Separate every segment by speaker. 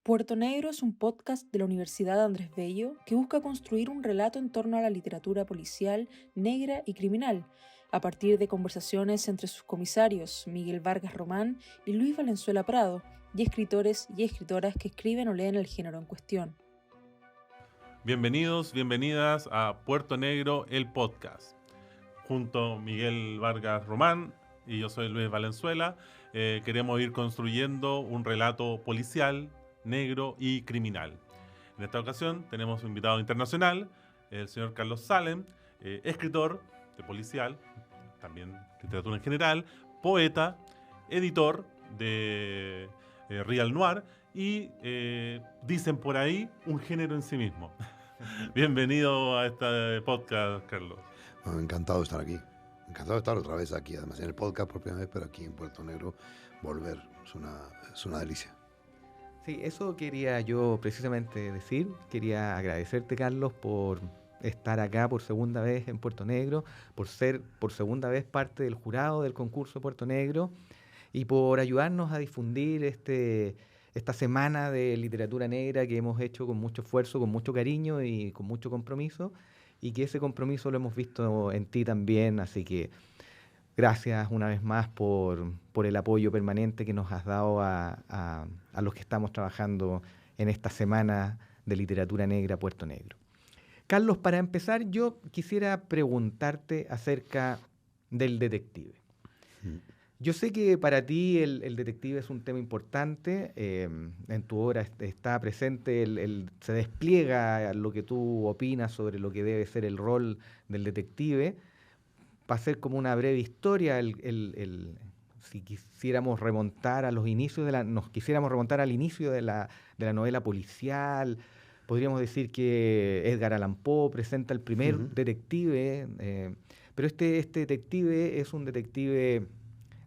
Speaker 1: Puerto Negro es un podcast de la Universidad Andrés Bello que busca construir un relato en torno a la literatura policial, negra y criminal, a partir de conversaciones entre sus comisarios Miguel Vargas Román y Luis Valenzuela Prado, y escritores y escritoras que escriben o leen el género en cuestión.
Speaker 2: Bienvenidos, bienvenidas a Puerto Negro, el podcast. Junto a Miguel Vargas Román y yo soy Luis Valenzuela, queremos ir construyendo un relato policial, negro y criminal. En esta ocasión tenemos un invitado internacional, el señor Carlos Salem, escritor de policial, también literatura en general, poeta, editor de Real Noir y, dicen por ahí, un género en sí mismo. Bienvenido a este podcast, Carlos.
Speaker 3: Bueno, encantado de estar aquí. Encantado de estar otra vez aquí, además en el podcast por primera vez, pero aquí en Puerto Negro volver es una delicia.
Speaker 4: Sí, eso quería yo precisamente decir. Quería agradecerte, Carlos, por estar acá por segunda vez en Puerto Negro, por ser por segunda vez parte del jurado del concurso Puerto Negro y por ayudarnos a difundir esta semana de literatura negra que hemos hecho con mucho esfuerzo, con mucho cariño y con mucho compromiso, y que ese compromiso lo hemos visto en ti también, así que gracias una vez más por el apoyo permanente que nos has dado a los que estamos trabajando en esta semana de literatura negra Puerto Negro. Carlos, para empezar, yo quisiera preguntarte acerca del detective. Yo sé que para ti el detective es un tema importante, en tu obra está presente, se despliega lo que tú opinas sobre lo que debe ser el rol del detective. Va a ser como una breve historia, si quisiéramos remontar a los inicios nos quisiéramos remontar al inicio de la novela policial, podríamos decir que Edgar Allan Poe presenta el primer detective, pero este detective es un detective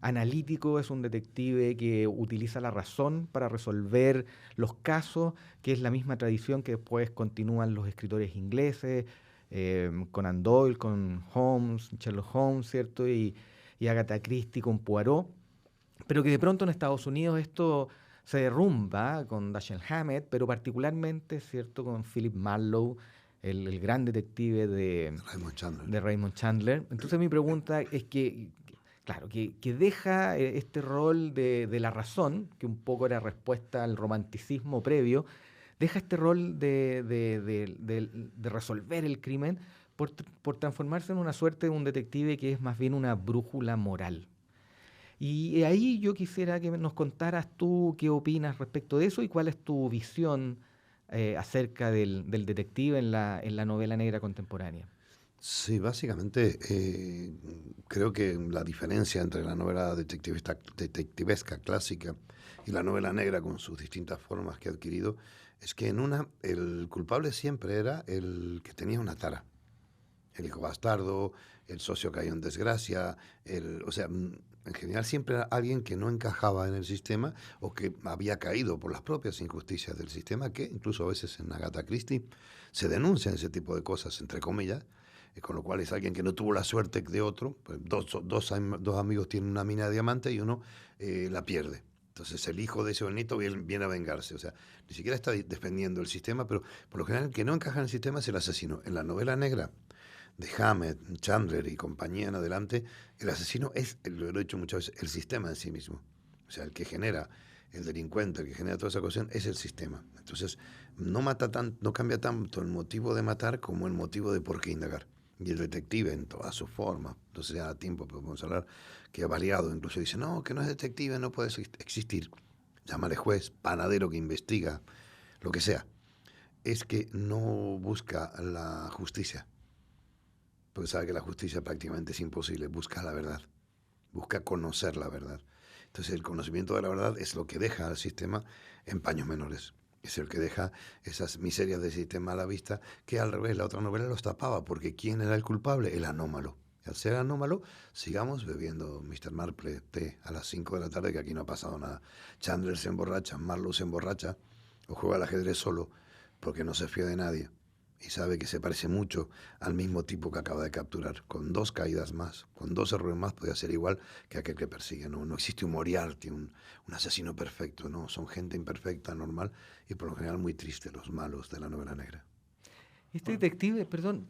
Speaker 4: analítico, es un detective que utiliza la razón para resolver los casos, que es la misma tradición que después continúan los escritores ingleses, Conan Doyle con Holmes, Sherlock Holmes, ¿cierto? Y Agatha Christie con Poirot, pero que de pronto en Estados Unidos esto se derrumba con Dashiell Hammett, pero particularmente, ¿cierto?, con Philip Marlowe, el gran detective de Raymond Chandler. Entonces mi pregunta es que, claro, que deja este rol de la razón, que un poco era respuesta al romanticismo previo, deja este rol de resolver el crimen por transformarse en una suerte de un detective que es más bien una brújula moral. Y ahí yo quisiera que nos contaras tú qué opinas respecto de eso y cuál es tu visión acerca del detective en la novela negra contemporánea.
Speaker 3: Sí, básicamente creo que la diferencia entre la novela detectivesca clásica y la novela negra con sus distintas formas que ha adquirido es que en una el culpable siempre era el que tenía una tara, el hijo bastardo, el socio cayó en desgracia, en general siempre era alguien que no encajaba en el sistema o que había caído por las propias injusticias del sistema, que incluso a veces en Agatha Christie se denuncian ese tipo de cosas, entre comillas, con lo cual es alguien que no tuvo la suerte de otro. Dos amigos tienen una mina de diamante y uno la pierde. Entonces el hijo de ese bonito viene a vengarse. O sea, ni siquiera está defendiendo el sistema, pero por lo general el que no encaja en el sistema es el asesino. En la novela negra de Hammett, Chandler y compañía en adelante, el asesino es, lo he dicho muchas veces, el sistema en sí mismo. O sea, el que genera el delincuente, el que genera toda esa cuestión, es el sistema. Entonces no cambia tanto el motivo de matar como el motivo de por qué indagar. Y el detective en todas sus formas, no sé si da tiempo, pero podemos hablar, que ha variado, incluso dice, no, que no es detective, no puede existir. Llámale juez, panadero que investiga, lo que sea. Es que no busca la justicia, porque sabe que la justicia prácticamente es imposible, busca la verdad, busca conocer la verdad. Entonces el conocimiento de la verdad es lo que deja al sistema en paños menores. Es el que deja esas miserias del sistema a la vista, que al revés, la otra novela los tapaba, porque ¿quién era el culpable? El anómalo. Y al ser anómalo, sigamos bebiendo Mr. Marple té a las 5 de la tarde, que aquí no ha pasado nada. Chandler se emborracha, Marlowe se emborracha, o juega al ajedrez solo, porque no se fía de nadie. y sabe que se parece mucho al mismo tipo que acaba de capturar. Con 2 caídas más, con 2 errores más, podría ser igual que aquel que persigue. No existe un Moriarty, un asesino perfecto, no. Son gente imperfecta, normal y por lo general muy triste, los malos de la novela negra.
Speaker 4: Este detective, perdón,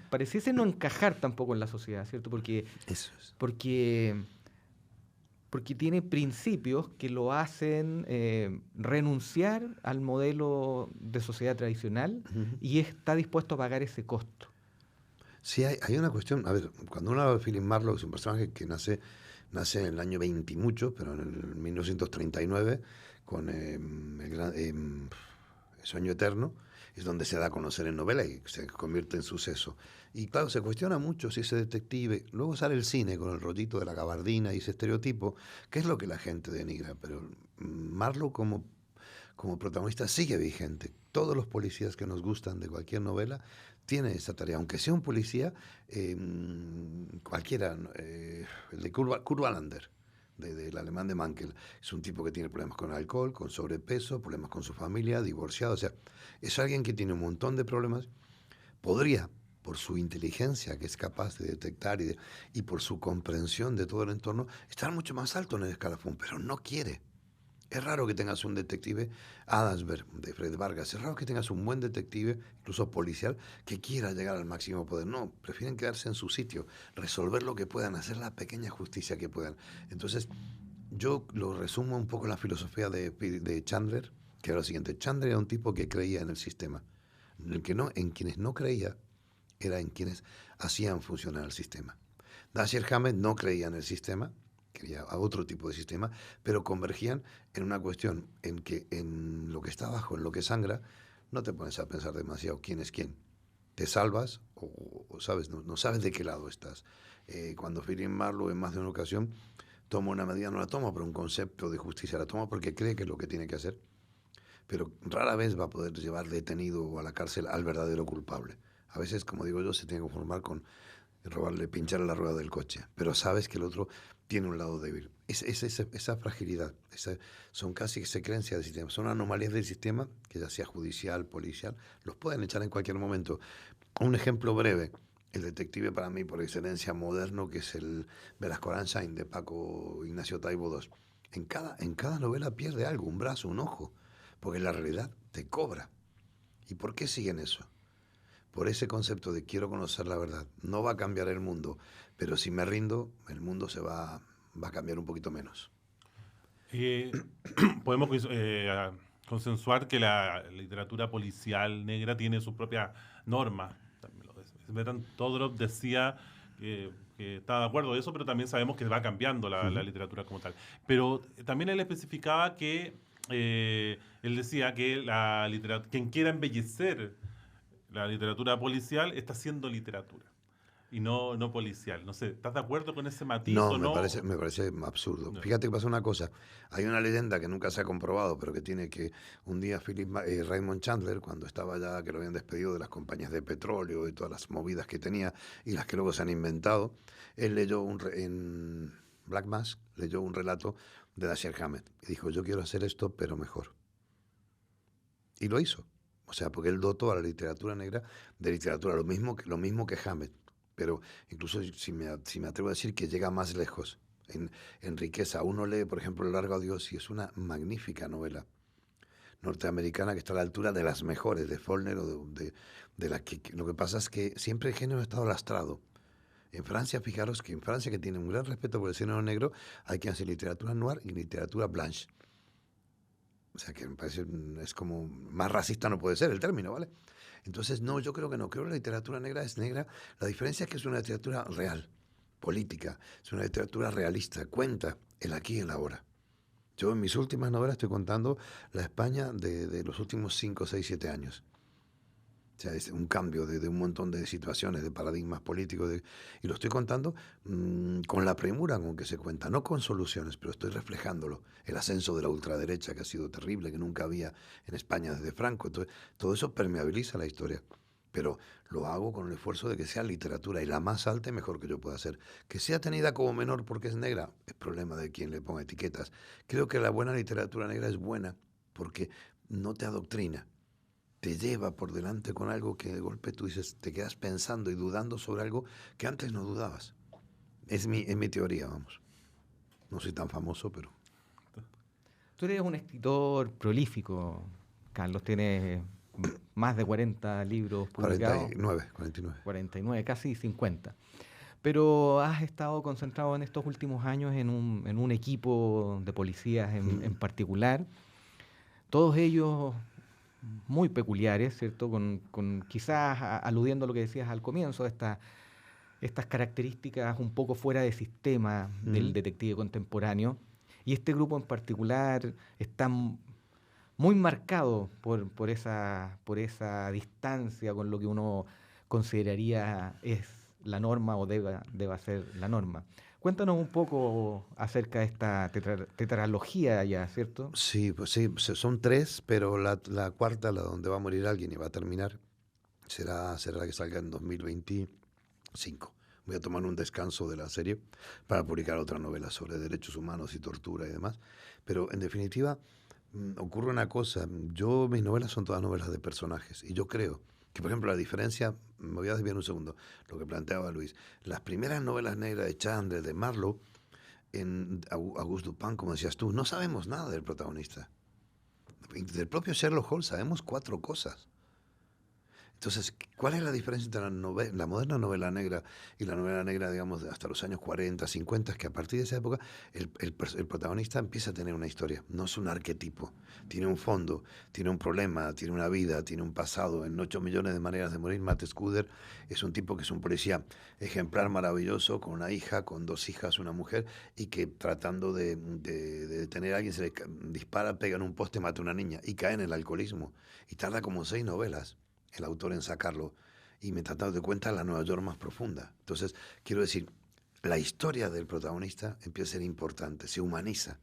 Speaker 4: pareciese no encajar tampoco en la sociedad, ¿cierto?
Speaker 3: Eso es.
Speaker 4: Porque tiene principios que lo hacen renunciar al modelo de sociedad tradicional y está dispuesto a pagar ese costo.
Speaker 3: Sí, hay una cuestión. A ver, cuando uno habla de Philip Marlowe, es un personaje que nace en el año 20 y mucho, pero en el 1939, con El Sueño Eterno, es donde se da a conocer en novela y se convierte en suceso. Y claro, se cuestiona mucho si ese detective, luego sale el cine con el rollito de la gabardina y ese estereotipo, que es lo que la gente denigra, pero Marlowe como protagonista sigue vigente. Todos los policías que nos gustan de cualquier novela tienen esa tarea, aunque sea un policía cualquiera, el de Kurt Wallander, del alemán de Mankel, es un tipo que tiene problemas con alcohol, con sobrepeso, problemas con su familia, divorciado, o sea, es alguien que tiene un montón de problemas. Podría, por su inteligencia que es capaz de detectar y por su comprensión de todo el entorno, estar mucho más alto en el escalafón, pero no quiere. Es raro que tengas un detective, Adamsberg, de Fred Vargas, es raro que tengas un buen detective, incluso policial, que quiera llegar al máximo poder. No, prefieren quedarse en su sitio, resolver lo que puedan, hacer la pequeña justicia que puedan. Entonces, yo lo resumo un poco en la filosofía de Chandler, que era lo siguiente. Chandler era un tipo que creía en el sistema. En quienes no creía, era en quienes hacían funcionar el sistema. Dashiell Hammett no creía en el sistema, quería a otro tipo de sistema, pero convergían en una cuestión en que en lo que está abajo, en lo que sangra, no te pones a pensar demasiado quién es quién. Te salvas o sabes, no sabes de qué lado estás. Cuando Philip Marlowe en más de una ocasión toma una medida, no la toma por un concepto de justicia, la toma porque cree que es lo que tiene que hacer, pero rara vez va a poder llevar detenido o a la cárcel al verdadero culpable. A veces, como digo yo, se tiene que conformar con robarle, pincharle la rueda del coche, pero sabes que el otro tiene un lado débil. Esa fragilidad, son casi secuencias del sistema, son anomalías del sistema, que ya sea judicial, policial, los pueden echar en cualquier momento. Un ejemplo breve, el detective para mí por excelencia moderno, que es el Velasco Aranchain de Paco Ignacio Taibo II. En cada novela pierde algo, un brazo, un ojo, porque la realidad te cobra. ¿Y por qué siguen eso? Por ese concepto de quiero conocer la verdad. No va a cambiar el mundo, pero si me rindo, el mundo va a cambiar un poquito menos.
Speaker 2: Podemos consensuar que la literatura policial negra tiene sus propias normas. Smetan Todorov decía que estaba de acuerdo de eso, pero también sabemos que va cambiando la literatura como tal. Pero también él especificaba que él decía que quien quiera embellecer la literatura policial está haciendo literatura y no policial. No sé, ¿estás de acuerdo con ese matiz
Speaker 3: No,
Speaker 2: o no?
Speaker 3: me parece absurdo.
Speaker 2: No.
Speaker 3: Fíjate que pasa una cosa. Hay una leyenda que nunca se ha comprobado, pero que tiene que un día Raymond Chandler, cuando estaba ya, que lo habían despedido de las compañías de petróleo y todas las movidas que tenía y las que luego se han inventado, él leyó en Black Mask, leyó un relato de Dashiell Hammett y dijo, yo quiero hacer esto, pero mejor. Y lo hizo. O sea, porque él dotó a la literatura negra de literatura, lo mismo que Hammett. Pero incluso si me atrevo a decir que llega más lejos en riqueza. Uno lee, por ejemplo, El Largo Adiós y es una magnífica novela norteamericana que está a la altura de las mejores, de Faulkner o de las que... Lo que pasa es que siempre el género ha estado lastrado. En Francia, fijaros que en Francia, que tiene un gran respeto por el género negro, hay quien hace literatura noir y literatura blanche. O sea, que me parece, es como, más racista no puede ser el término, ¿vale? Entonces, no, yo creo que no. Creo que la literatura negra es negra. La diferencia es que es una literatura real, política. Es una literatura realista. Cuenta el aquí y el ahora. Yo en mis últimas novelas estoy contando la España de los últimos 5, 6, 7 años. O sea, es un cambio de un montón de situaciones, de paradigmas políticos. Y lo estoy contando con la premura con que se cuenta, no con soluciones, pero estoy reflejándolo. El ascenso de la ultraderecha, que ha sido terrible, que nunca había en España desde Franco. Entonces, todo eso permeabiliza la historia. Pero lo hago con el esfuerzo de que sea literatura y la más alta y mejor que yo pueda hacer. Que sea tenida como menor porque es negra, es problema de quien le ponga etiquetas. Creo que la buena literatura negra es buena porque no te adoctrina. te lleva por delante con algo que de golpe tú dices, te quedas pensando y dudando sobre algo que antes no dudabas. Es mi teoría, vamos. No soy tan famoso, pero...
Speaker 4: Tú eres un escritor prolífico, Carlos. Tienes más de 40 libros publicados.
Speaker 3: 49.
Speaker 4: 49, casi 50. Pero has estado concentrado en estos últimos años en un equipo de policías en particular. Todos ellos muy peculiares, ¿cierto? Con quizás aludiendo a lo que decías al comienzo, estas características un poco fuera de sistema del detective contemporáneo. Y este grupo en particular está muy marcado por esa distancia con lo que uno consideraría es la norma o deba ser la norma. Cuéntanos un poco acerca de esta tetralogía ya, ¿cierto?
Speaker 3: Sí, pues sí, son 3, pero la cuarta, la donde va a morir alguien y va a terminar, será la que salga en 2025. Voy a tomar un descanso de la serie para publicar otra novela sobre derechos humanos y tortura y demás. Pero en definitiva, ocurre una cosa. Mis novelas son todas novelas de personajes. Y yo creo que, por ejemplo, la diferencia, me voy a desviar un segundo, lo que planteaba Luis. Las primeras novelas negras de Chandler, de Marlowe, en Auguste Dupin, como decías tú, no sabemos nada del protagonista. Del propio Sherlock Holmes sabemos 4 cosas. Entonces, ¿cuál es la diferencia entre la moderna novela negra y la novela negra, digamos, hasta los años 40, 50? Es que a partir de esa época el protagonista empieza a tener una historia, no es un arquetipo. Tiene un fondo, tiene un problema, tiene una vida, tiene un pasado. En 8 millones de maneras de morir, Matt Scudder es un tipo que es un policía ejemplar, maravilloso, con una hija, con 2 hijas, una mujer, y que tratando de detener a alguien se le dispara, pega en un poste, mata a una niña y cae en el alcoholismo. Y tarda como 6 novelas el autor en sacarlo, y me tratado de cuenta la Nueva York más profunda. Entonces, quiero decir, la historia del protagonista empieza a ser importante, se humaniza.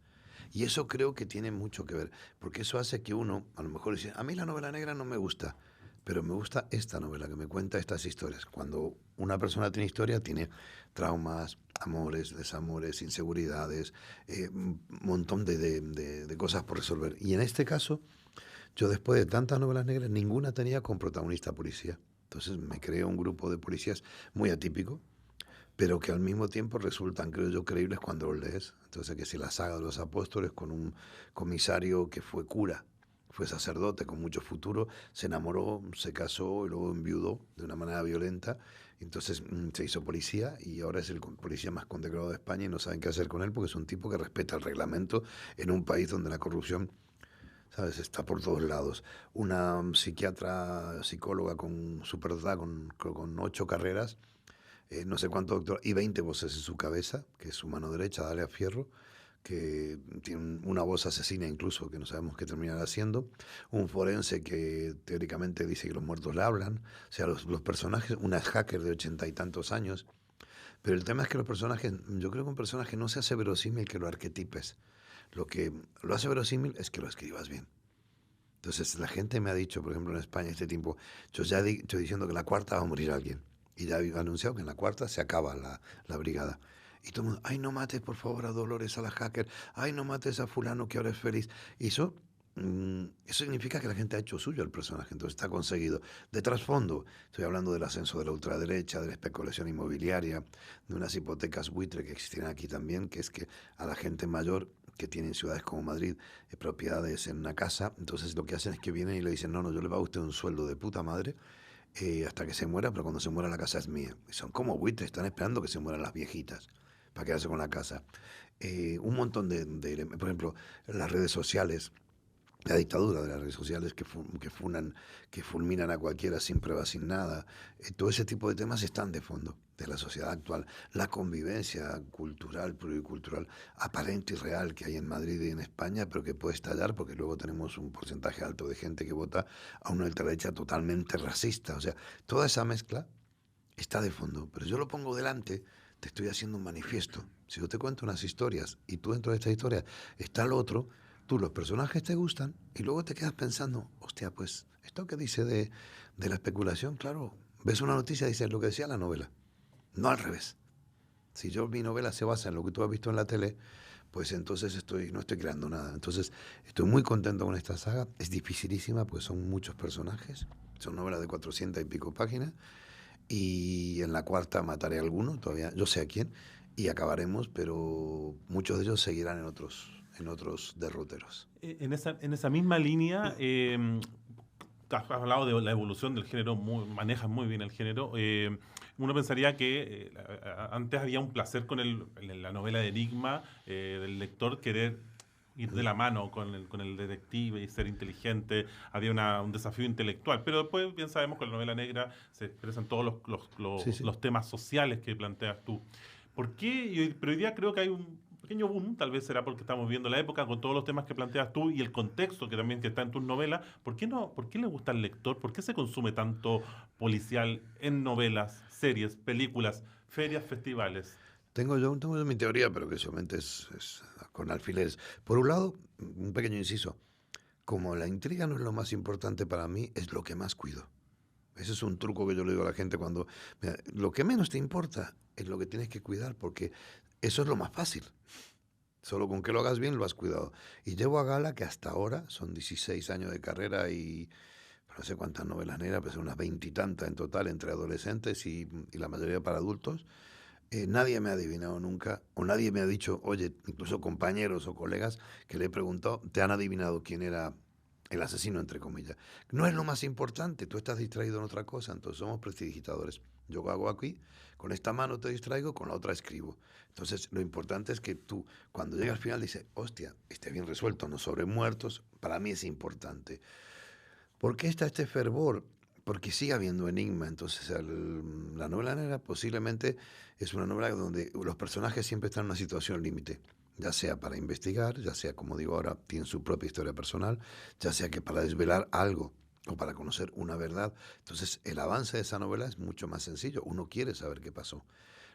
Speaker 3: Y eso creo que tiene mucho que ver, porque eso hace que uno, a lo mejor dice, a mí la novela negra no me gusta, pero me gusta esta novela que me cuenta estas historias. Cuando una persona tiene historia, tiene traumas, amores, desamores, inseguridades, un montón de cosas por resolver. Y en este caso, yo después de tantas novelas negras, ninguna tenía con protagonista policía. Entonces me creé un grupo de policías muy atípico, pero que al mismo tiempo resultan, creo yo, creíbles cuando los lees. Entonces, que si la saga de los apóstoles, con un comisario que fue cura, fue sacerdote con mucho futuro, se enamoró, se casó y luego enviudó de una manera violenta. Entonces se hizo policía y ahora es el policía más condecorado de España y no saben qué hacer con él porque es un tipo que respeta el reglamento en un país donde la corrupción, ¿sabes?, está por todos lados. Una psiquiatra, psicóloga con superdotada, con 8 carreras, no sé cuánto doctor, y 20 voces en su cabeza, que es su mano derecha, Dalia Fierro, que tiene una voz asesina incluso, que no sabemos qué terminará haciendo. Un forense que teóricamente dice que los muertos le hablan. O sea, los personajes, una hacker de 80 y tantos años. Pero el tema es que los personajes, yo creo que un personaje no se hace verosímil que lo arquetipes. Lo que lo hace verosímil es que lo escribas bien. Entonces la gente me ha dicho, por ejemplo en España, este tiempo, yo ya estoy diciendo que en la cuarta va a morir alguien. Y ya he anunciado que en la cuarta se acaba la brigada. Y todo el mundo, ay, no mates por favor a Dolores, a la hacker, ay, no mates a fulano que ahora es feliz. Y eso significa que la gente ha hecho suyo el personaje, entonces está conseguido. De trasfondo, estoy hablando del ascenso de la ultraderecha, de la especulación inmobiliaria, de unas hipotecas buitre que existirán aquí también, que es que a la gente mayor que tiene en ciudades como Madrid propiedades en una casa, entonces lo que hacen es que vienen y le dicen, no, yo le pago a usted un sueldo de puta madre hasta que se muera, pero cuando se muera la casa es mía. Y son como buitres, están esperando que se mueran las viejitas para quedarse con la casa. Un montón por ejemplo, las redes sociales, la dictadura de las redes sociales que fulminan a cualquiera sin pruebas, sin nada. Todo ese tipo de temas están de fondo de la sociedad actual. La convivencia cultural, pluricultural, aparente y real que hay en Madrid y en España, pero que puede estallar porque luego tenemos un porcentaje alto de gente que vota a una ultraderecha totalmente racista. O sea, toda esa mezcla está de fondo. Pero yo lo pongo delante, te estoy haciendo un manifiesto. Si yo te cuento unas historias y tú dentro de esta historia está lo otro, tú los personajes te gustan y luego te quedas pensando, hostia, pues esto que dice de la especulación, claro, ves una noticia y dices lo que decía la novela, no al revés. Si mi novela se basa en lo que tú has visto en la tele, pues entonces no estoy creando nada. Entonces estoy muy contento con esta saga. Es dificilísima, pues son muchos personajes. Son novelas de 400 y pico páginas. Y en la cuarta mataré a alguno, todavía yo sé a quién, y acabaremos, pero muchos de ellos seguirán en otros derroteros.
Speaker 2: En esa misma línea, has hablado de la evolución del género, manejas muy bien el género. Uno pensaría que antes había un placer con la novela de enigma, del lector querer ir de la mano con el detective y ser inteligente, había un desafío intelectual, pero después bien sabemos que en la novela negra se expresan todos
Speaker 3: Sí, sí.
Speaker 2: los temas sociales que planteas tú. ¿Por qué? Pero hoy día creo que hay un pequeño boom, tal vez será porque estamos viendo la época con todos los temas que planteas tú y el contexto que también que está en tus novelas. ¿Por qué no? ¿Por qué le gusta al lector? ¿Por qué se consume tanto policial en novelas, series, películas, ferias, festivales?
Speaker 3: Tengo yo mi teoría, pero que solamente es con alfileres. Por un lado, un pequeño inciso. Como la intriga no es lo más importante para mí, es lo que más cuido. Ese es un truco que yo le digo a la gente cuando... Mira, lo que menos te importa es lo que tienes que cuidar, porque eso es lo más fácil. Solo con que lo hagas bien lo has cuidado. Y llevo a gala que hasta ahora, son 16 años de carrera y no sé cuántas novelas negras, pero son unas 20 y tantas en total entre adolescentes y la mayoría para adultos. Nadie me ha adivinado nunca, o nadie me ha dicho, oye, incluso compañeros o colegas que le he preguntado, te han adivinado quién era el asesino, entre comillas. No es lo más importante, tú estás distraído en otra cosa, entonces somos prestidigitadores. Yo hago aquí, con esta mano te distraigo, con la otra escribo. Entonces lo importante es que tú, cuando llegas al final, dices, hostia, esté bien resuelto, no sobre muertos, para mí es importante. ¿Por qué está este fervor? Porque sigue habiendo enigma. Entonces, la novela negra posiblemente es una novela donde los personajes siempre están en una situación límite, ya sea para investigar, ya sea, como digo ahora, tienen su propia historia personal, ya sea que para desvelar algo o para conocer una verdad. Entonces, el avance de esa novela es mucho más sencillo. Uno quiere saber qué pasó.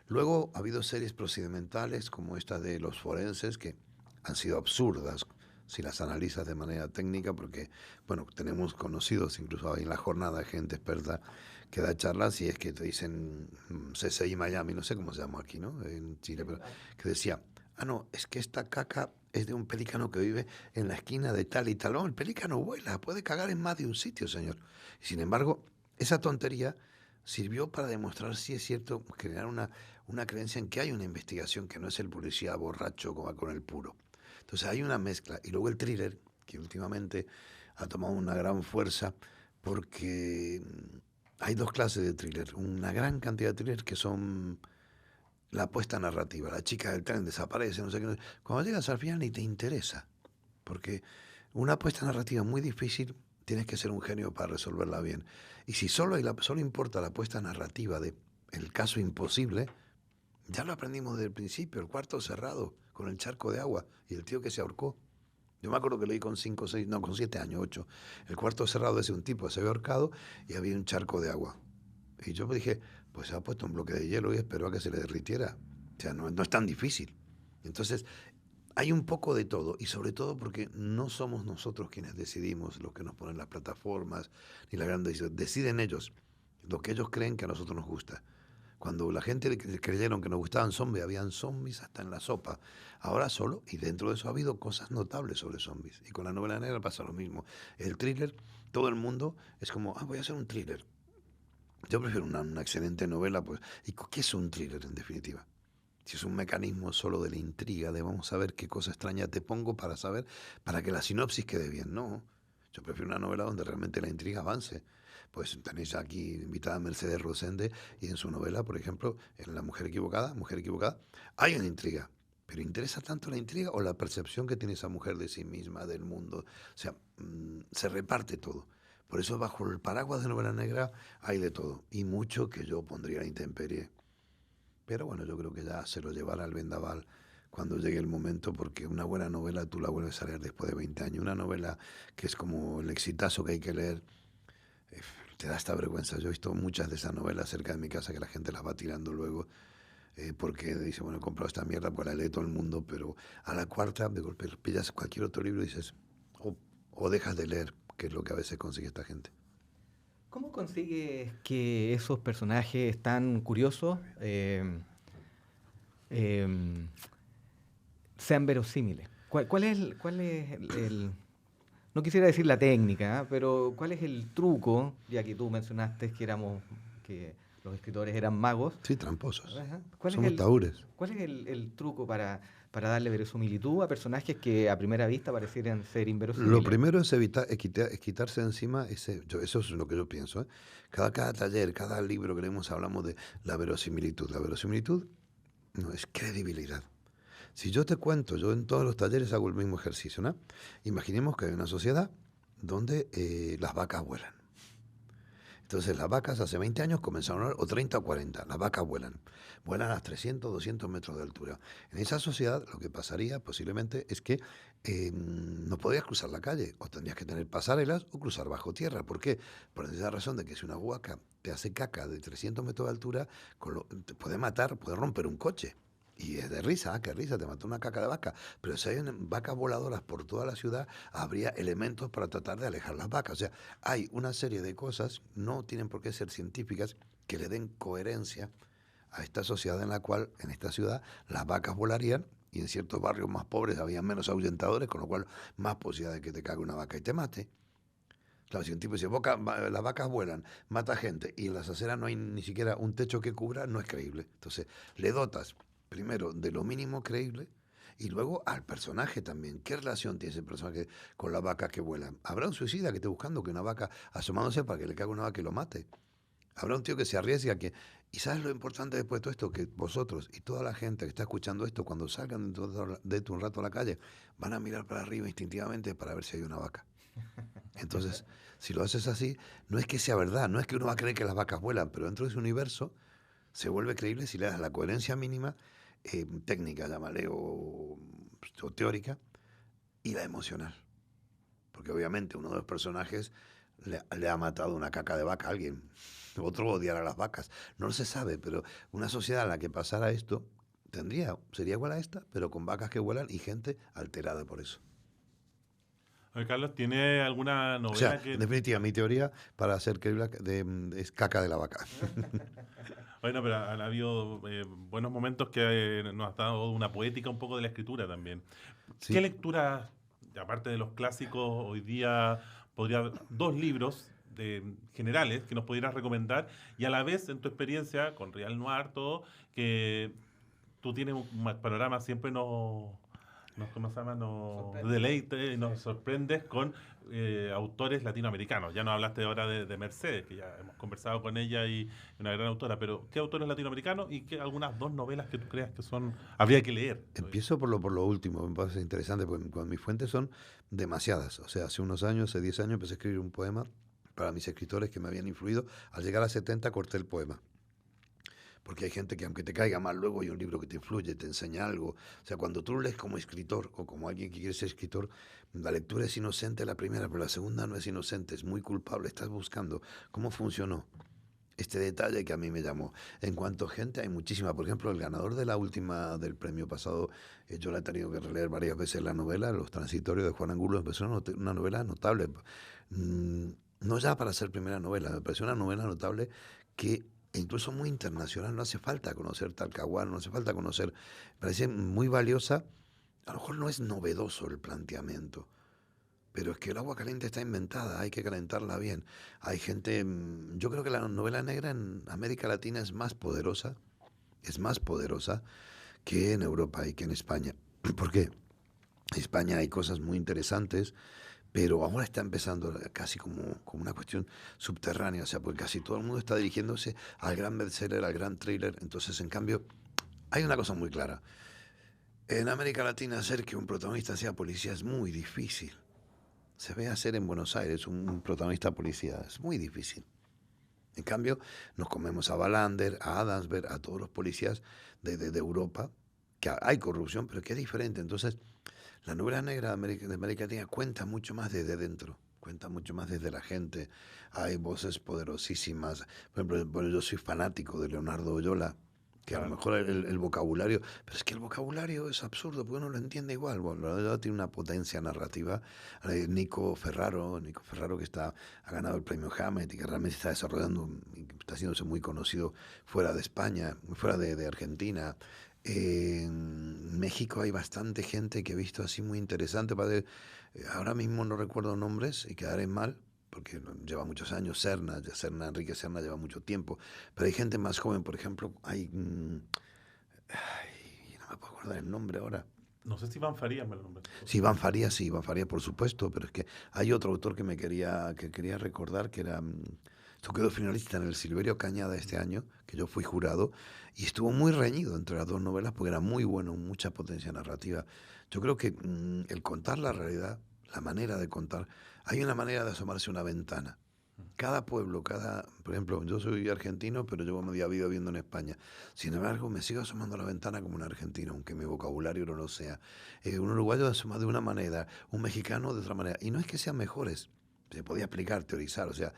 Speaker 3: Luego ha habido series procedimentales como esta de Los Forenses que han sido absurdas si las analizas de manera técnica, porque, bueno, tenemos conocidos, incluso en la jornada, gente experta que da charlas y es que te dicen CSI Miami, no sé cómo se llama aquí, ¿no? En Chile, pero que decía, no, es que esta caca es de un pelícano que vive en la esquina de tal y tal. No, el pelícano vuela, puede cagar en más de un sitio, señor. Y sin embargo, esa tontería sirvió para demostrar si es cierto, generar una creencia en que hay una investigación, que no es el policía borracho que va con el puro. Entonces hay una mezcla. Y luego el thriller, que últimamente ha tomado una gran fuerza, porque hay dos clases de thriller. Una gran cantidad de thrillers que son la apuesta narrativa. La chica del tren desaparece, no sé qué. Cuando llegas al final ni te interesa. Porque una apuesta narrativa muy difícil, tienes que ser un genio para resolverla bien. Y si solo importa la apuesta narrativa de el caso imposible, ya lo aprendimos desde el principio, el cuarto cerrado, con el charco de agua y el tío que se ahorcó. Yo me acuerdo que leí con 5, 6, no, con 7 años, 8. El cuarto cerrado ese, un tipo se había ahorcado y había un charco de agua. Y yo me dije, pues se ha puesto un bloque de hielo y esperó a que se le derritiera. O sea, no es tan difícil. Entonces, hay un poco de todo, y sobre todo porque no somos nosotros quienes decidimos lo que nos ponen las plataformas, ni la gran decisión. Deciden ellos lo que ellos creen que a nosotros nos gusta. Cuando la gente creyeron que nos gustaban zombies, habían zombies hasta en la sopa. Ahora solo, y dentro de eso ha habido cosas notables sobre zombies. Y con la novela negra pasa lo mismo. El thriller, todo el mundo es como, voy a hacer un thriller. Yo prefiero una excelente novela, pues. ¿Y qué es un thriller en definitiva? Si es un mecanismo solo de la intriga, de vamos a ver qué cosa extraña te pongo para saber, para que la sinopsis quede bien. No, yo prefiero una novela donde realmente la intriga avance. Pues tenéis aquí invitada a Mercedes Rosende y en su novela, por ejemplo, en La Mujer Equivocada, hay una intriga. Pero ¿interesa tanto la intriga o la percepción que tiene esa mujer de sí misma, del mundo? O sea, se reparte todo. Por eso bajo el paraguas de novela negra hay de todo. Y mucho que yo pondría a la intemperie. Pero bueno, yo creo que ya se lo llevará al vendaval cuando llegue el momento, porque una buena novela tú la vuelves a leer después de 20 años. Una novela que es como el exitazo que hay que leer, te da esta vergüenza. Yo he visto muchas de esas novelas cerca de mi casa que la gente las va tirando luego, porque dice, bueno, he comprado esta mierda porque la lee todo el mundo, pero a la cuarta de golpe pillas cualquier otro libro y dices, o dejas de leer, que es lo que a veces consigue esta gente.
Speaker 4: ¿Cómo consigues que esos personajes tan curiosos sean verosímiles. ¿Cuál es no quisiera decir la técnica, pero cuál es el truco, ya que tú mencionaste que los escritores eran magos?
Speaker 3: Sí, tramposos.
Speaker 4: Ajá.
Speaker 3: Somos taúres.
Speaker 4: ¿Cuál es el truco para darle verosimilitud a personajes que a primera vista parecieran ser inverosímiles?
Speaker 3: Lo primero es quitarse de encima, eso es lo que yo pienso. Cada taller, cada libro que leemos hablamos de la verosimilitud. La verosimilitud no es credibilidad. Si yo te cuento, yo en todos los talleres hago el mismo ejercicio, ¿no? Imaginemos que hay una sociedad donde las vacas vuelan. Entonces las vacas hace 20 años comenzaron, o 30 o 40, las vacas vuelan a 300, 200 metros de altura. En esa sociedad lo que pasaría posiblemente es que no podías cruzar la calle, o tendrías que tener pasarelas o cruzar bajo tierra. ¿Por qué? Por esa razón de que si una vaca te hace caca de 300 metros de altura, te puede matar, puede romper un coche. Y es de risa, qué risa, te mató una caca de vaca. Pero si hay vacas voladoras por toda la ciudad, habría elementos para tratar de alejar las vacas. O sea, hay una serie de cosas, no tienen por qué ser científicas, que le den coherencia a esta sociedad en la cual, en esta ciudad, las vacas volarían y en ciertos barrios más pobres había menos ahuyentadores, con lo cual más posibilidad de que te cague una vaca y te mate. Claro, si un tipo dice, las vacas vuelan, mata gente y en las aceras no hay ni siquiera un techo que cubra, no es creíble. Entonces, le dotas primero de lo mínimo creíble y luego al personaje también. ¿Qué relación tiene ese personaje con las vacas que vuelan? ¿Habrá un suicida que esté buscando que una vaca asomándose para que le caiga una vaca y lo mate? ¿Habrá un tío que se arriesga que... ¿Y sabes lo importante después de todo esto? Que vosotros y toda la gente que está escuchando esto, cuando salgan de un rato a la calle, van a mirar para arriba instintivamente para ver si hay una vaca. Entonces, si lo haces así, no es que sea verdad, no es que uno va a creer que las vacas vuelan, pero dentro de ese universo se vuelve creíble si le das la coherencia mínima, técnica, llámale, o teórica, y la emocional. Porque obviamente uno de los personajes le ha matado una caca de vaca a alguien, otro odiará a las vacas. No se sabe, pero una sociedad en la que pasara esto sería igual a esta, pero con vacas que vuelan y gente alterada por eso.
Speaker 2: Oye, Carlos, ¿tiene alguna novela
Speaker 3: O sea,
Speaker 2: que...?
Speaker 3: en definitiva, mi teoría para hacer creíble es caca de la vaca.
Speaker 2: Bueno, pero han habido buenos momentos que nos ha dado una poética un poco de la escritura también.
Speaker 3: Sí.
Speaker 2: ¿Qué lecturas, aparte de los clásicos, hoy día podría haber 2 libros generales que nos pudieras recomendar y a la vez, en tu experiencia con Real Noir, todo, que tú tienes un panorama, siempre ¿cómo se llama? Nos deleite y nos sorprendes con autores latinoamericanos. Ya nos hablaste ahora de Mercedes, que ya hemos conversado con ella y una gran autora, pero ¿qué autores latinoamericanos y algunas 2 novelas que tú creas que habría que leer?
Speaker 3: Empiezo por lo último, me parece interesante, porque mis fuentes son demasiadas. O sea, hace 10 años empecé a escribir un poema para mis escritores que me habían influido. Al llegar a 70 corté el poema. Porque hay gente que aunque te caiga mal, luego hay un libro que te influye, te enseña algo. O sea, cuando tú lees como escritor o como alguien que quiere ser escritor, la lectura es inocente la primera, pero la segunda no es inocente, es muy culpable. Estás buscando cómo funcionó este detalle que a mí me llamó. En cuanto a gente, hay muchísima. Por ejemplo, el ganador de la última del premio pasado, yo la he tenido que releer varias veces, la novela Los Transitorios de Juan Angulo. Me pareció una novela notable. No ya para ser primera novela, me pareció una novela notable que... incluso muy internacional, no hace falta conocer Talcahuano, no hace falta conocer, me parece muy valiosa, a lo mejor no es novedoso el planteamiento, pero es que el agua caliente está inventada, hay que calentarla bien. Hay gente, yo creo que la novela negra en América Latina es más poderosa que en Europa y que en España. ¿Por qué? En España hay cosas muy interesantes, pero ahora está empezando casi como una cuestión subterránea, o sea, porque casi todo el mundo está dirigiéndose al gran bestseller, al gran thriller. Entonces, en cambio, hay una cosa muy clara. En América Latina, hacer que un protagonista sea policía es muy difícil. Se ve hacer en Buenos Aires un protagonista policía, es muy difícil. En cambio, nos comemos a Wallander, a Adamsberg, a todos los policías de Europa, que hay corrupción, pero que es diferente. Entonces, la novela negra de América Latina cuenta mucho más desde dentro, cuenta mucho más desde la gente. Hay voces poderosísimas. Por ejemplo, yo soy fanático de Leonardo Oyola, que a lo mejor el vocabulario... Pero es que el vocabulario es absurdo, porque uno lo entiende igual. Bueno, Oyola tiene una potencia narrativa. Nico Ferraro que ha ganado el premio Hammett y que realmente está desarrollando, está haciéndose muy conocido fuera de España, fuera de Argentina. En México hay bastante gente que he visto así muy interesante. Padre, ahora mismo no recuerdo nombres y quedaré mal, porque lleva muchos años. Enrique Serna lleva mucho tiempo. Pero hay gente más joven, por ejemplo, hay... ay, no me puedo acordar el nombre ahora.
Speaker 2: No sé si Iván Farías me lo nombró.
Speaker 3: Sí, Iván Farías, por supuesto, pero es que hay otro autor que quería recordar, que era, esto quedó finalista en el Silverio Cañada este año, que yo fui jurado, y estuvo muy reñido entre las dos novelas porque era muy bueno, mucha potencia narrativa. Yo creo que el contar la realidad, la manera de contar, hay una manera de asomarse a una ventana. Cada pueblo, por ejemplo, yo soy argentino, pero llevo media vida viviendo en España. Sin embargo, me sigo asomando a la ventana como un argentino, aunque mi vocabulario no lo sea. Un uruguayo asoma de una manera, un mexicano de otra manera. Y no es que sean mejores, se podía explicar, teorizar. O sea,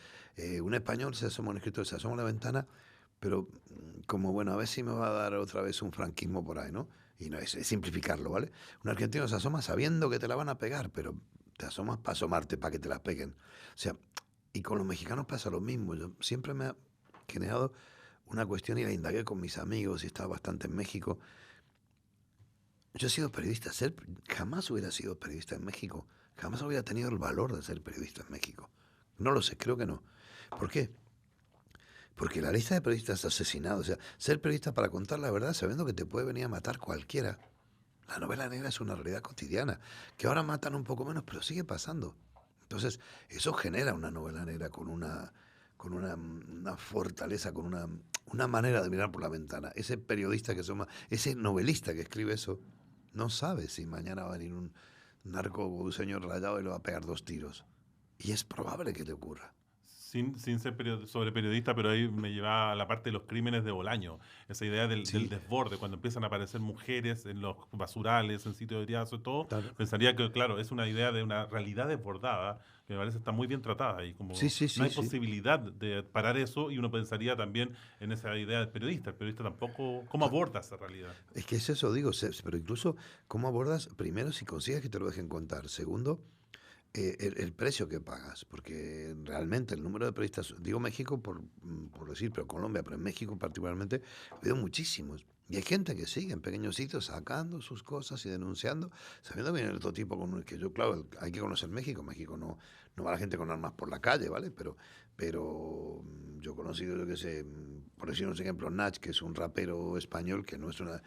Speaker 3: un español se asoma a un escritor, se asoma a la ventana, pero como, bueno, a ver si me va a dar otra vez un franquismo por ahí, ¿no? Y no es simplificarlo, ¿vale? Un argentino se asoma sabiendo que te la van a pegar, pero te asomas para asomarte, para que te la peguen. O sea, y con los mexicanos pasa lo mismo. Yo siempre me ha generado una cuestión y la indagué con mis amigos y estaba bastante en México. Yo he sido periodista, jamás hubiera sido periodista en México. Jamás hubiera tenido el valor de ser periodista en México. No lo sé, creo que no. ¿Por qué? Porque la lista de periodistas asesinados, o sea, ser periodista para contar la verdad sabiendo que te puede venir a matar cualquiera. La novela negra es una realidad cotidiana, que ahora matan un poco menos, pero sigue pasando. Entonces, eso genera una novela negra con una fortaleza, con una manera de mirar por la ventana. Ese periodista ese novelista que escribe eso, no sabe si mañana va a venir un narco o un señor rayado y le va a pegar 2 tiros. Y es probable que te ocurra.
Speaker 2: Sin ser sobre periodista, pero ahí me llevaba a la parte de los crímenes de Bolaño. Esa idea del desborde, cuando empiezan a aparecer mujeres en los basurales, en sitios de triazo y todo.
Speaker 3: Claro.
Speaker 2: Pensaría que, claro, es una idea de una realidad desbordada, que me parece está muy bien tratada. Y como no hay posibilidad de parar eso, y uno pensaría también en esa idea del periodista. El periodista tampoco, ¿cómo aborda esa realidad?
Speaker 3: Es que es eso, digo, pero incluso, ¿cómo abordas? Primero, si consigues que te lo dejen contar. Segundo, el precio que pagas, porque realmente el número de periodistas, digo México por decir, pero Colombia, pero en México particularmente, ha habido muchísimos. Y hay gente que sigue en pequeños sitios sacando sus cosas y denunciando, sabiendo que viene otro tipo con que yo, claro, hay que conocer México. México no va la gente con armas por la calle, ¿vale? Pero yo he conocido, yo qué sé, por decir un ejemplo, Nach, que es un rapero español que no es una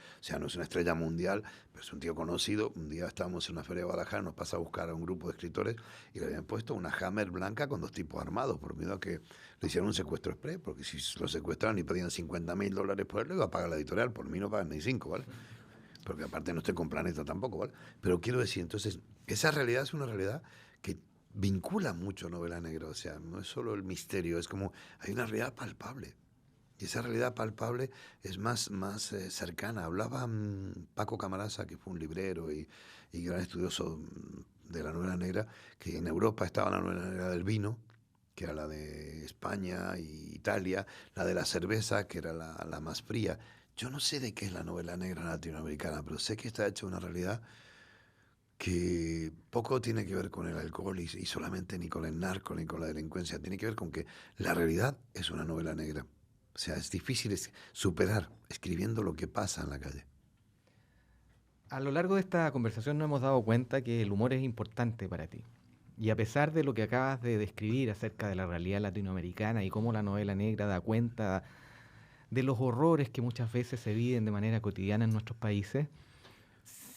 Speaker 3: estrella mundial, pero es un tío conocido. Un día estábamos en una feria de Guadalajara, nos pasa a buscar a un grupo de escritores y le habían puesto una Hammer blanca con 2 tipos armados por miedo a que le hicieran un secuestro express, porque si lo secuestraran y pedían $50.000 por él, le iba a pagar la editorial, por mí no pagan ni 5, ¿vale? Porque aparte no estoy con Planeta tampoco, ¿vale? Pero quiero decir, entonces, esa realidad es una realidad que vincula mucho novela negra, o sea, no es solo el misterio, es como hay una realidad palpable. Y esa realidad palpable es más cercana. Hablaba Paco Camarasa, que fue un librero y gran estudioso de la novela negra, que en Europa estaba la novela negra del vino, que era la de España y Italia, la de la cerveza, que era la más fría. Yo no sé de qué es la novela negra latinoamericana, pero sé que está hecha una realidad que poco tiene que ver con el alcohol y solamente ni con el narco ni con la delincuencia. Tiene que ver con que la realidad es una novela negra. O sea, es difícil superar escribiendo lo que pasa en la calle.
Speaker 4: A lo largo de esta conversación nos hemos dado cuenta que el humor es importante para ti. Y a pesar de lo que acabas de describir acerca de la realidad latinoamericana y cómo la novela negra da cuenta de los horrores que muchas veces se viven de manera cotidiana en nuestros países,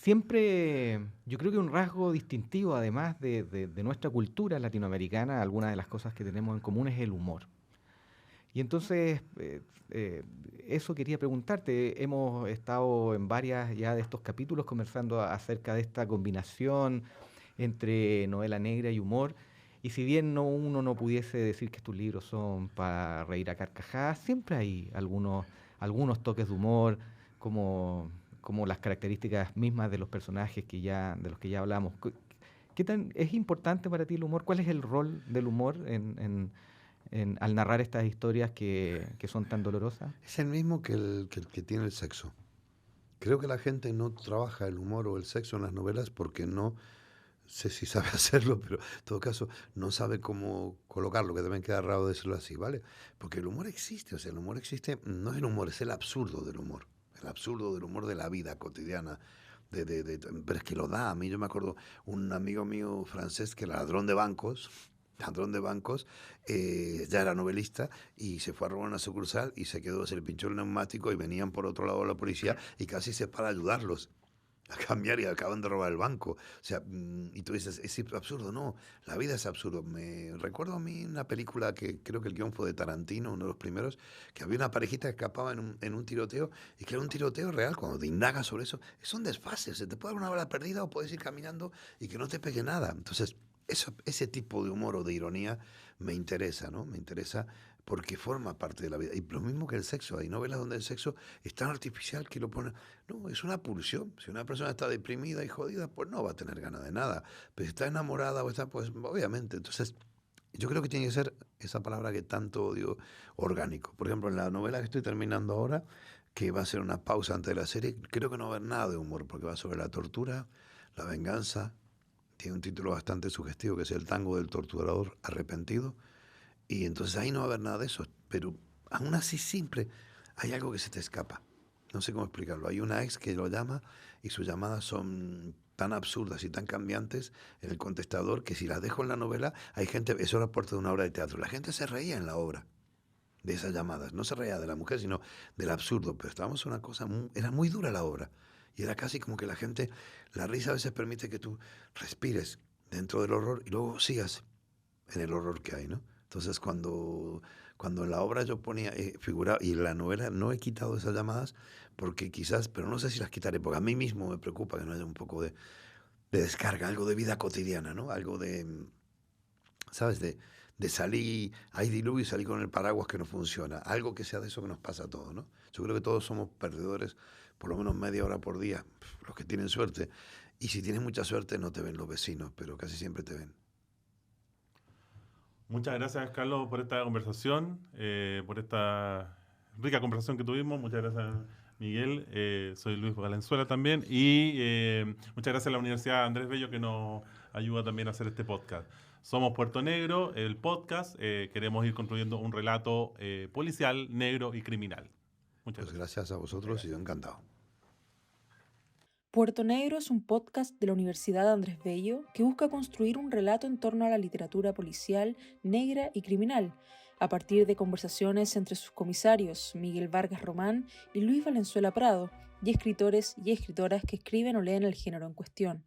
Speaker 4: siempre yo creo que un rasgo distintivo, además de nuestra cultura latinoamericana, algunas de las cosas que tenemos en común es el humor. Y entonces, eso quería preguntarte. Hemos estado en varias ya de estos capítulos conversando acerca de esta combinación entre novela negra y humor. Y si bien uno no pudiese decir que tus libros son para reír a carcajadas, siempre hay algunos toques de humor, como las características mismas de los personajes de los que ya hablamos. ¿Qué tan es importante para ti el humor? ¿Cuál es el rol del humor al narrar estas historias que son tan dolorosas?
Speaker 3: Es el mismo que el que tiene el sexo. Creo que la gente no trabaja el humor o el sexo en las novelas porque no sé si sabe hacerlo, pero en todo caso no sabe cómo colocarlo, que también queda raro decirlo así, ¿vale? Porque el humor existe, o sea, el humor existe, no es el humor, es el absurdo del humor. el absurdo del humor de la vida cotidiana. Pero es que lo da. A mí yo me acuerdo un amigo mío francés que era ladrón de bancos, ya era novelista y se fue a robar una sucursal y se le pinchó el neumático y venían por otro lado la policía y casi se para ayudarlos a cambiar y acaban de robar el banco. O sea, y tú dices, es absurdo. No, la vida es absurdo. Me recuerdo a mí una película que creo que el guión fue de Tarantino, uno de los primeros, que había una parejita que escapaba en un tiroteo y que era un tiroteo real. Cuando te indagas sobre eso, es un desfase. Se te puede dar una bala perdida o puedes ir caminando y que no te pegue nada. Entonces, ese tipo de humor o de ironía me interesa, ¿no? Me interesa porque forma parte de la vida. Y lo mismo que el sexo. Hay novelas donde el sexo es tan artificial que lo pone... No, es una pulsión. Si una persona está deprimida y jodida, pues no va a tener ganas de nada. Pero si está enamorada o está, pues obviamente. Entonces, yo creo que tiene que ser esa palabra que tanto odio, orgánico. Por ejemplo, en la novela que estoy terminando ahora, que va a ser una pausa antes de la serie, creo que no va a haber nada de humor, porque va sobre la tortura, la venganza. Tiene un título bastante sugestivo que es El tango del torturador arrepentido. Y entonces ahí no va a haber nada de eso. Pero aún así siempre hay algo que se te escapa. No sé cómo explicarlo. Hay una ex que lo llama y sus llamadas son tan absurdas y tan cambiantes en el contestador que si las dejo en la novela, hay gente, eso era parte de una obra de teatro. La gente se reía en la obra de esas llamadas. No se reía de la mujer, sino del absurdo. Pero estábamos en una cosa, era muy dura la obra. Y era casi como que la gente, la risa a veces permite que tú respires dentro del horror y luego sigas en el horror que hay, ¿no? Entonces, cuando en la obra yo ponía, figuraba, y en la novela no he quitado esas llamadas, porque quizás, pero no sé si las quitaré, porque a mí mismo me preocupa que no haya un poco de descarga, algo de vida cotidiana, ¿no? Algo de, ¿sabes? De salir, hay diluvio y salir con el paraguas que no funciona. Algo que sea de eso que nos pasa a todos, ¿no? Yo creo que todos somos perdedores, por lo menos media hora por día, los que tienen suerte. Y si tienes mucha suerte no te ven los vecinos, pero casi siempre te ven.
Speaker 2: Muchas gracias, Carlos, por esta conversación, por esta rica conversación que tuvimos. Muchas gracias, Miguel. Soy Luis Valenzuela también. Y muchas gracias a la Universidad Andrés Bello que nos ayuda también a hacer este podcast. Somos Puerto Negro, el podcast. Queremos ir construyendo un relato policial, negro y criminal. Muchas
Speaker 3: Pues gracias a vosotros y yo encantado.
Speaker 1: Puerto Negro es un podcast de la Universidad Andrés Bello que busca construir un relato en torno a la literatura policial, negra y criminal, a partir de conversaciones entre sus comisarios Miguel Vargas Román y Luis Valenzuela Prado, y escritores y escritoras que escriben o leen el género en cuestión.